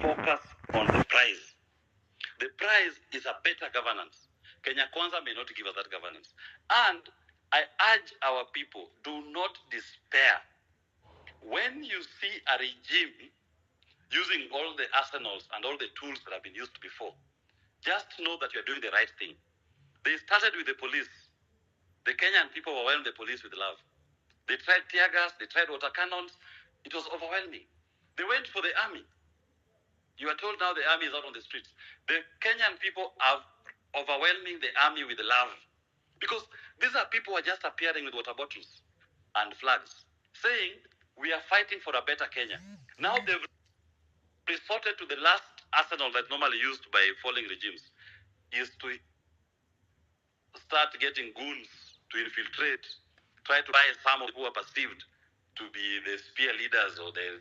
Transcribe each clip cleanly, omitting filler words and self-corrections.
focus on the prize. The prize is a better governance. Kenya Kwanza may not give us that governance. And I urge our people, do not despair. When you see a regime using all the arsenals and all the tools that have been used before, just know that you're doing the right thing. They started with the police. The Kenyan people overwhelmed the police with love. They tried tear gas, they tried water cannons. It was overwhelming. They went for the army. You are told now the army is out on the streets. The Kenyan people are overwhelming the army with love. Because these are people who are just appearing with water bottles and flags, saying, we are fighting for a better Kenya. Now they've resorted to the last arsenal that's normally used by falling regimes, is to start getting goons to infiltrate, try to buy some who are perceived to be the spear leaders or the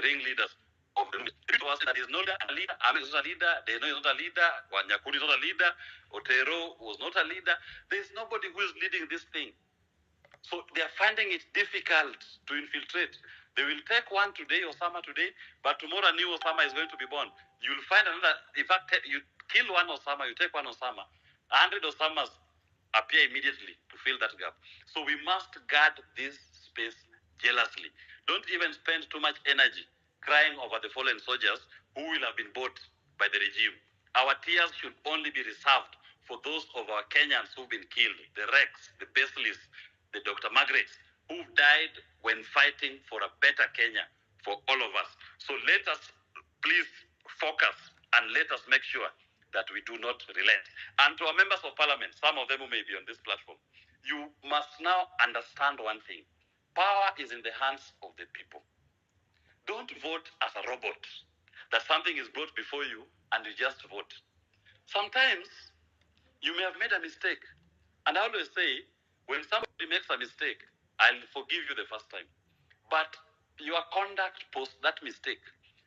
ringleaders of the people was that is not a leader, Ami is not a leader, Deno is not a leader, Wanyakuri is not a leader, Otero was not a leader. There is nobody who is leading this thing. So they are finding it difficult to infiltrate. They will take one today, Osama today, but tomorrow a new Osama is going to be born. You'll find another, in fact, you kill one Osama, you take one Osama, 100 Osamas appear immediately to fill that gap. So we must guard this space jealously. Don't even spend too much energy crying over the fallen soldiers who will have been bought by the regime. Our tears should only be reserved for those of our Kenyans who've been killed, the Rex, the Basilisk, the Dr. Margarets, who've died when fighting for a better Kenya for all of us. So let us please focus and let us make sure that we do not relent. And to our members of parliament, some of them who may be on this platform, you must now understand one thing. Power is in the hands of the people. Don't vote as a robot, that something is brought before you and you just vote. Sometimes you may have made a mistake. And I always say, when somebody makes a mistake, I'll forgive you the first time. But your conduct post that mistake.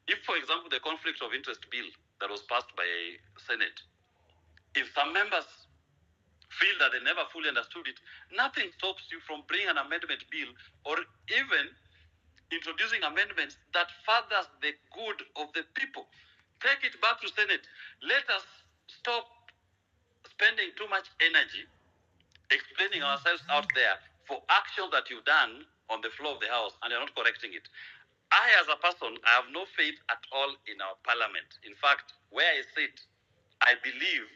If, for example, the conflict of interest bill that was passed by Senate, if some members feel that they never fully understood it, nothing stops you from bringing an amendment bill or even introducing amendments that furthers the good of the people. Take it back to Senate. Let us stop spending too much energy explaining ourselves out there for actions that you've done on the floor of the House and you're not correcting it. I, as a person, I have no faith at all in our parliament. In fact, where I sit, I believe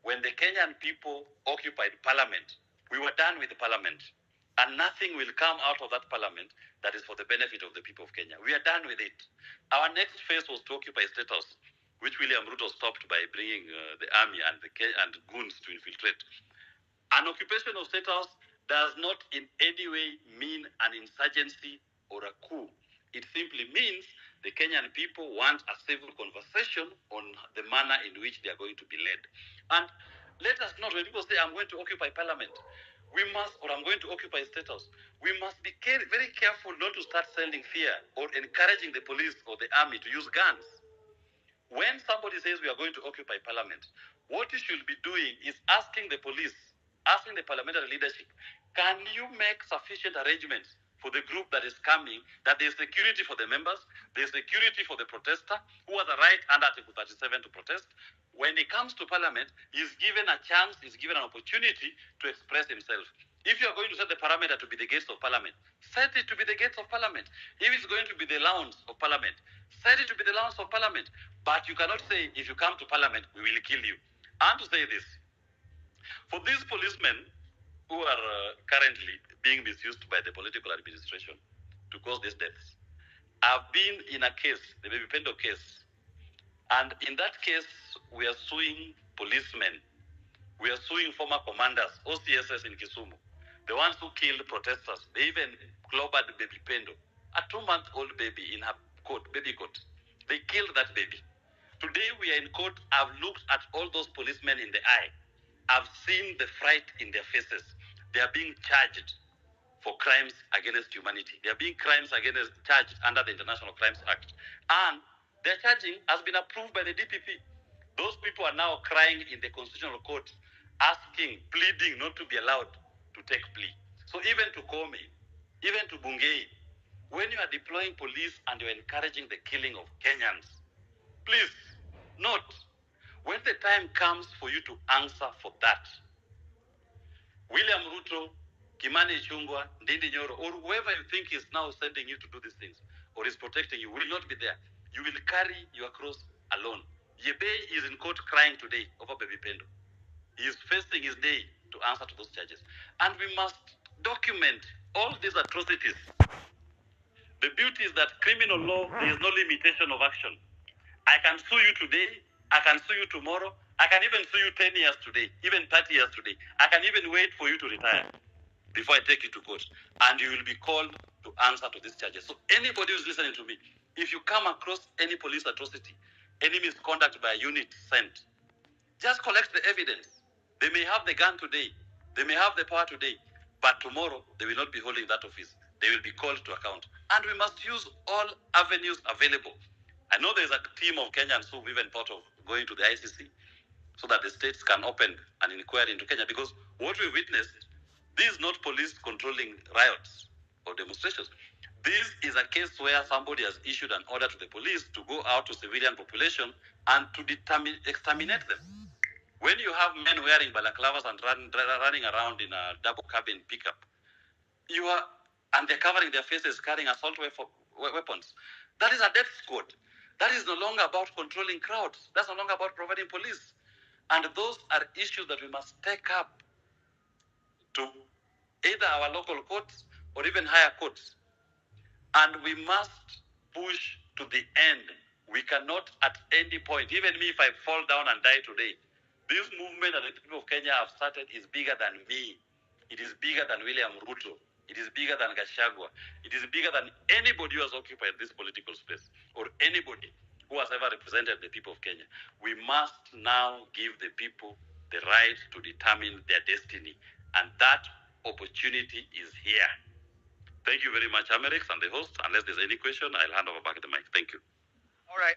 when the Kenyan people occupied parliament, we were done with the parliament. And nothing will come out of that parliament that is for the benefit of the people of Kenya. We are done with it. Our next phase was to occupy State House, which William Ruto stopped by bringing the army and goons to infiltrate. An occupation of State House does not in any way mean an insurgency or a coup. It simply means the Kenyan people want a civil conversation on the manner in which they are going to be led. And let us not, when people say, I'm going to occupy parliament, we must, or I'm going to occupy State House, we must be very careful not to start sending fear or encouraging the police or the army to use guns. When somebody says we are going to occupy parliament, what you should be doing is asking the police, asking the parliamentary leadership, can you make sufficient arrangements for the group that is coming, that there's security for the members, there's security for the protester, who has the right under Article 37 to protest. When he comes to parliament, he's given a chance, he's given an opportunity to express himself. If you're going to set the parameter to be the gates of parliament, set it to be the gates of parliament. If it's going to be the lawns of parliament, set it to be the lawns of parliament. But you cannot say, if you come to parliament, we will kill you. And to say this, for these policemen who are currently being misused by the political administration to cause these deaths, I've been in a case, the Baby Pendo case, and in that case, we are suing policemen. We are suing former commanders, OCSS in Kisumu, the ones who killed protesters. They even clobbered Baby Pendo, a 2-month-old baby in her coat, baby coat. They killed that baby. Today we are in court. I've looked at all those policemen in the eye. I've seen the fright in their faces. They are being charged for crimes against humanity. They are being charged under the International Crimes Act. And their charging has been approved by the DPP. Those people are now crying in the Constitutional Court, asking, pleading not to be allowed to take plea. So even to Kome, even to Bungei, when you are deploying police and you're encouraging the killing of Kenyans, please note, when the time comes for you to answer for that, William Ruto, Kimani Ichung'wah, Ndindi Nyoro, or whoever you think is now sending you to do these things or is protecting you will not be there. You will carry your cross alone. Yebei is in court crying today over Baby Pendo. He is facing his day to answer to those charges. And we must document all these atrocities. The beauty is that criminal law, there is no limitation of action. I can sue you today, I can sue you tomorrow, I can even sue you 10 years today, even 30 years today. I can even wait for you to retire before I take you to court. And you will be called to answer to these charges. So anybody who's listening to me, if you come across any police atrocity, any misconduct by a unit sent, just collect the evidence. They may have the gun today, they may have the power today, but tomorrow they will not be holding that office. They will be called to account. And we must use all avenues available. I know there's a team of Kenyans who've even thought of going to the ICC so that the states can open an inquiry into Kenya, because what we witnessed, this is not police controlling riots or demonstrations. This is a case where somebody has issued an order to the police to go out to civilian population and to exterminate them. When you have men wearing balaclavas and running around in a double cabin pickup, and they're covering their faces, carrying assault weapons. That is a death squad. That is no longer about controlling crowds. That's no longer about providing police. And those are issues that we must take up to either our local courts or even higher courts. And we must push to the end. We cannot at any point, even me if I fall down and die today, this movement that the people of Kenya have started is bigger than me. It is bigger than William Ruto. It is bigger than Gachagua. It is bigger than anybody who has occupied this political space or anybody who has ever represented the people of Kenya. We must now give the people the right to determine their destiny. And that opportunity is here. Thank you very much, Amerix and the host. Unless there's any question, I'll hand over back the mic. Thank you. All right.